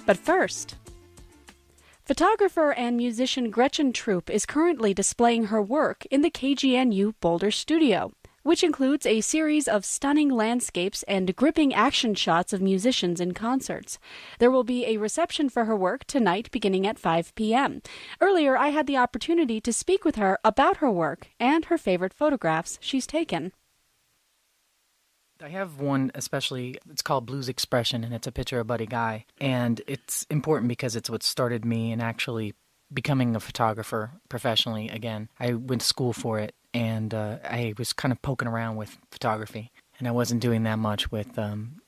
But first, photographer and musician Gretchen Troop is currently displaying her work in the KGNU Boulder studio, which includes a series of stunning landscapes and gripping action shots of musicians in concerts. There will be a reception for her work tonight beginning at 5 p.m. Earlier, I had the opportunity to speak with her about her work and her favorite photographs she's taken. I have one especially, it's called Blues Expression, and it's a picture of Buddy Guy. And it's important because it's what started me in actually becoming a photographer professionally again. I went to school for it, and I was kind of poking around with photography. And I wasn't doing that much with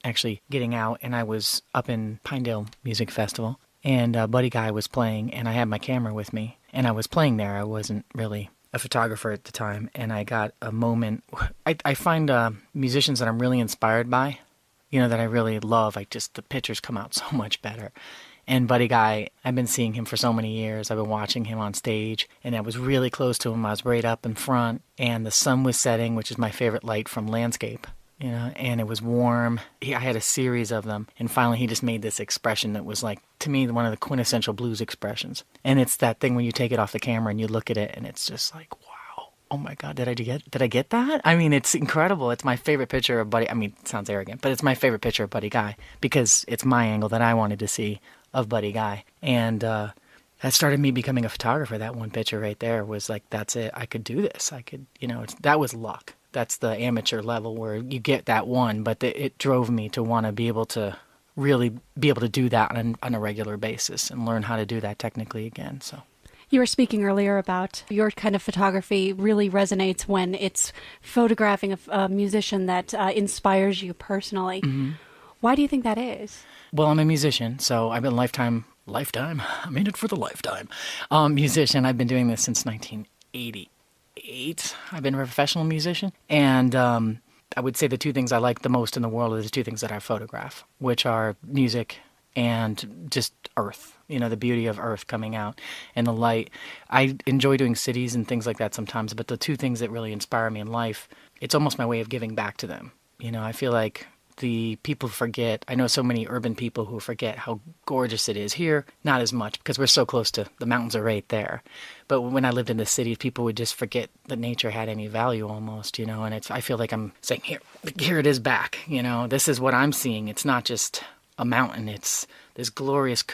actually getting out. And I was up in Pinedale Music Festival, and Buddy Guy was playing, and I had my camera with me. And I was playing there. I wasn't really a photographer at the time, and I got a moment. I find musicians that I'm really inspired by, that I really love. The pictures come out so much better. And Buddy Guy, I've been seeing him for so many years. I've been watching him on stage, and I was really close to him. I was right up in front, and the sun was setting, which is my favorite light from landscape. And it was warm. I had a series of them, and finally he just made this expression that was like, to me, one of the quintessential blues expressions. And it's that thing when you take it off the camera and you look at it, and it's just like, wow, oh my God, did I get that? I mean, it's incredible. It's my favorite picture of Buddy. I mean, it sounds arrogant, but it's my favorite picture of Buddy Guy because it's my angle that I wanted to see of Buddy Guy. And that started me becoming a photographer. That one picture right there was like, that's it. I could do this. I could, that was luck. That's the amateur level where you get that one, but it drove me to want to be able to really be able to do that on a regular basis and learn how to do that technically again. So, you were speaking earlier about your kind of photography really resonates when it's photographing a musician that inspires you personally. Mm-hmm. Why do you think that is? Well, I'm a musician, so I've been lifetime, I'm in it for the lifetime, musician. I've been doing this since 1980. I've been a professional musician, and I would say the two things I like the most in the world are the two things that I photograph, which are music and just earth, the beauty of earth coming out and the light. I enjoy doing cities and things like that sometimes, but the two things that really inspire me in life, it's almost my way of giving back to them. I feel like the people forget. I know so many urban people who forget how gorgeous it is here. Not as much because we're so close to the mountains are right there. But when I lived in the city, people would just forget that nature had any value almost, and I feel like I'm saying, here it is back, this is what I'm seeing. It's not just a mountain. It's this glorious,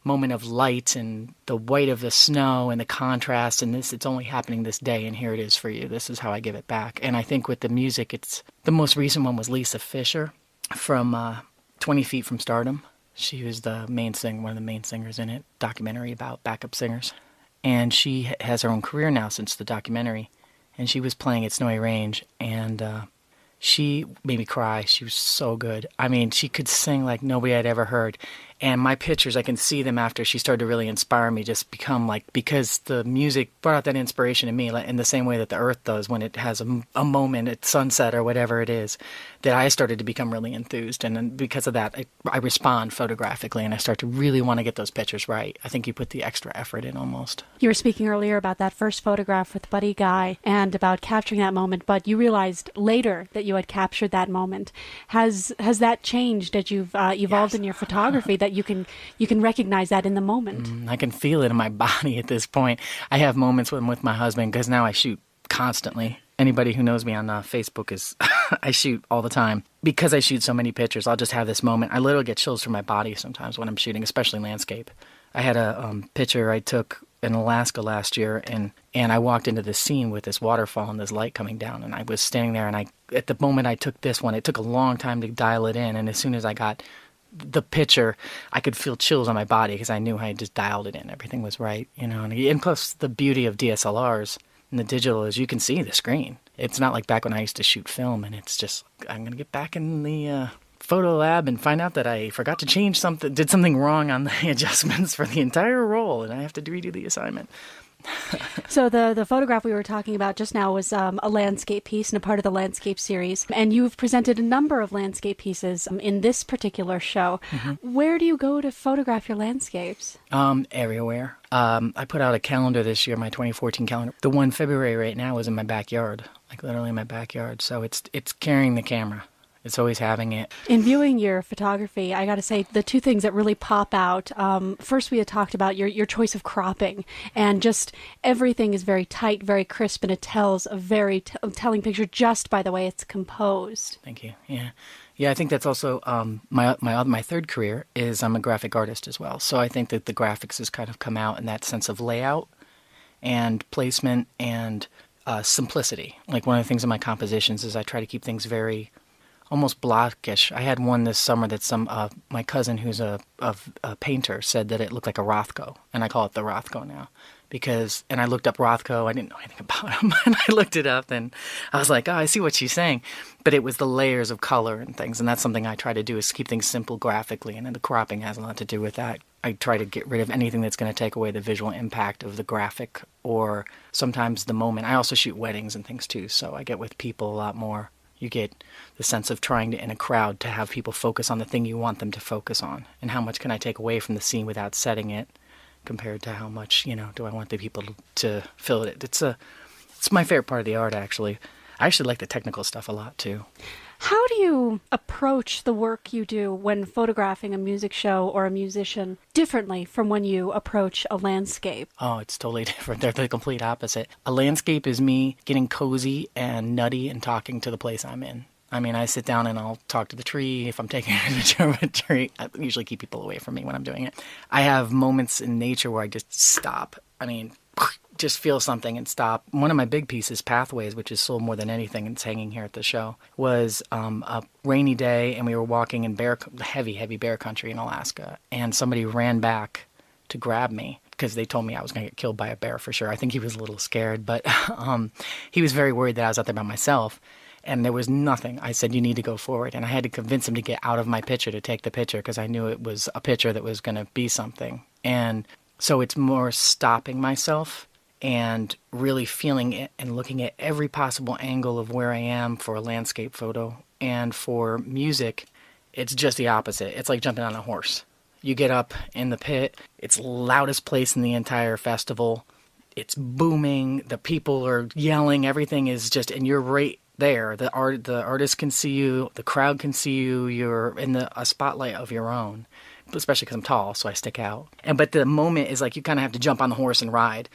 moment of light and the white of the snow and the contrast. And it's only happening this day. And here it is for you. This is how I give it back. And I think with the music, the most recent one was Lisa Fisher from 20 Feet from Stardom. She was one of the main singers in it, documentary about backup singers. And she has her own career now since the documentary. And she was playing at Snowy Range, and she made me cry. She was so good. I mean, she could sing like nobody I'd ever heard. And my pictures, I can see them after she started to really inspire me, just become because the music brought out that inspiration in me in the same way that the earth does when it has a moment at sunset or whatever it is, that I started to become really enthused. And then because of that, I respond photographically, and I start to really want to get those pictures right. I think you put the extra effort in almost. You were speaking earlier about that first photograph with Buddy Guy and about capturing that moment, but you realized later that you had captured that moment. Has that changed as you've evolved in your photography, that you can recognize that in the moment? I can feel it in my body at this point. I have moments with my husband because now I shoot constantly. Anybody who knows me on Facebook is I shoot all the time. Because I shoot so many pictures, I'll just have this moment. I literally get chills through my body sometimes when I'm shooting, especially landscape. I had a picture I took in Alaska last year, and I walked into this scene with this waterfall and this light coming down, and I was standing there, and at the moment I took this one, it took a long time to dial it in, and as soon as I got the picture, I could feel chills on my body because I knew I had just dialed it in. Everything was right, and plus the beauty of DSLRs and the digital is you can see the screen. It's not like back when I used to shoot film, and it's just, I'm going to get back in the photo lab and find out that I forgot to change something, did something wrong on the adjustments for the entire roll, and I have to redo the assignment. So the photograph we were talking about just now was a landscape piece and a part of the landscape series. And you've presented a number of landscape pieces in this particular show. Mm-hmm. Where do you go to photograph your landscapes? Everywhere. I put out a calendar this year, my 2014 calendar. The one February right now is in my backyard, like literally in my backyard. So it's carrying the camera. It's always having it. In viewing your photography, I got to say the two things that really pop out. First, we had talked about your choice of cropping, and just everything is very tight, very crisp, and it tells a very telling picture just by the way it's composed. Thank you. Yeah. Yeah, I think that's also my third career is I'm a graphic artist as well. So I think that the graphics has kind of come out in that sense of layout and placement and simplicity. Like one of the things in my compositions is I try to keep things very almost blockish. I had one this summer that my cousin who's a painter said that it looked like a Rothko, and I call it the Rothko now. And I looked up Rothko, I didn't know anything about him, and I looked it up, and I was like, oh, I see what she's saying. But it was the layers of color and things, and that's something I try to do is keep things simple graphically, and then the cropping has a lot to do with that. I try to get rid of anything that's going to take away the visual impact of the graphic or sometimes the moment. I also shoot weddings and things too, so I get with people a lot more. You get the sense of trying to, in a crowd, to have people focus on the thing you want them to focus on, and how much can I take away from the scene without setting it, compared to how much, do I want the people to feel it. It's my favorite part of the art, actually. I actually like the technical stuff a lot, too. How do you approach the work you do when photographing a music show or a musician differently from when you approach a landscape? Oh, it's totally different. They're the complete opposite. A landscape is me getting cozy and nutty and talking to the place I'm in. I mean, I sit down and I'll talk to the tree. If I'm taking a picture of a tree, I usually keep people away from me when I'm doing it. I have moments in nature where I just stop. I mean, just feel something and stop. One of my big pieces, Pathways, which is sold more than anything and it's hanging here at the show, was a rainy day and we were walking in heavy bear country in Alaska, and somebody ran back to grab me because they told me I was going to get killed by a bear for sure. I think he was a little scared, but he was very worried that I was out there by myself. And there was nothing. I said, you need to go forward. And I had to convince him to get out of my picture to take the picture because I knew it was a picture that was going to be something. And so it's more stopping myself and really feeling it and looking at every possible angle of where I am for a landscape photo. And for music, it's just the opposite. It's like jumping on a horse. You get up in the pit. It's the loudest place in the entire festival. It's booming. The people are yelling. Everything is just, and you're right there. The artist can see you, the crowd can see you, you're in a spotlight of your own, especially because I'm tall, so I stick out. But the moment is like you kind of have to jump on the horse and ride.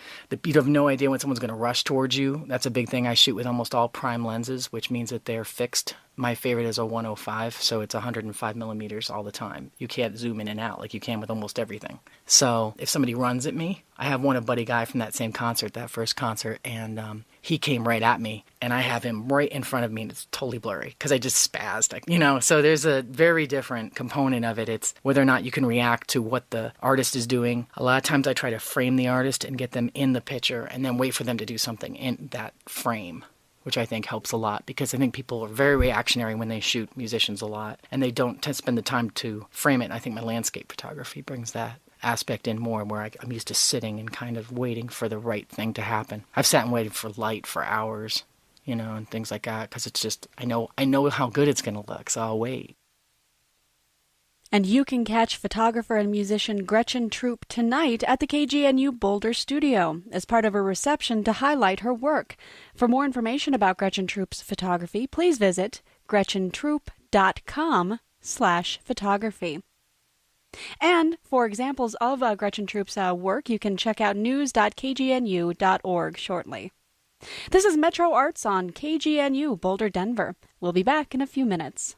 You have no idea when someone's going to rush towards you. That's a big thing. I shoot with almost all prime lenses, which means that they're fixed. My favorite is a 105, so it's 105 millimeters all the time. You can't zoom in and out like you can with almost everything. So if somebody runs at me, I have a buddy guy from that same concert, that first concert, and he came right at me, and I have him right in front of me, and it's totally blurry because I just spazzed, So there's a very different component of it. It's whether or not you can react to what the artist is doing. A lot of times I try to frame the artist and get them in the picture and then wait for them to do something in that frame, which I think helps a lot because I think people are very reactionary when they shoot musicians a lot, and they don't tend to spend the time to frame it. And I think my landscape photography brings that aspect in more, where I'm used to sitting and kind of waiting for the right thing to happen. I've sat and waited for light for hours, and things like that, because it's just, I know how good it's going to look, so I'll wait. And you can catch photographer and musician Gretchen Troop tonight at the KGNU Boulder studio as part of a reception to highlight her work. For more information about Gretchen Troop's photography, please visit gretchentroop.com/photography. And for examples of Gretchen Troop's work, you can check out news.kgnu.org shortly. This is Metro Arts on KGNU Boulder, Denver. We'll be back in a few minutes.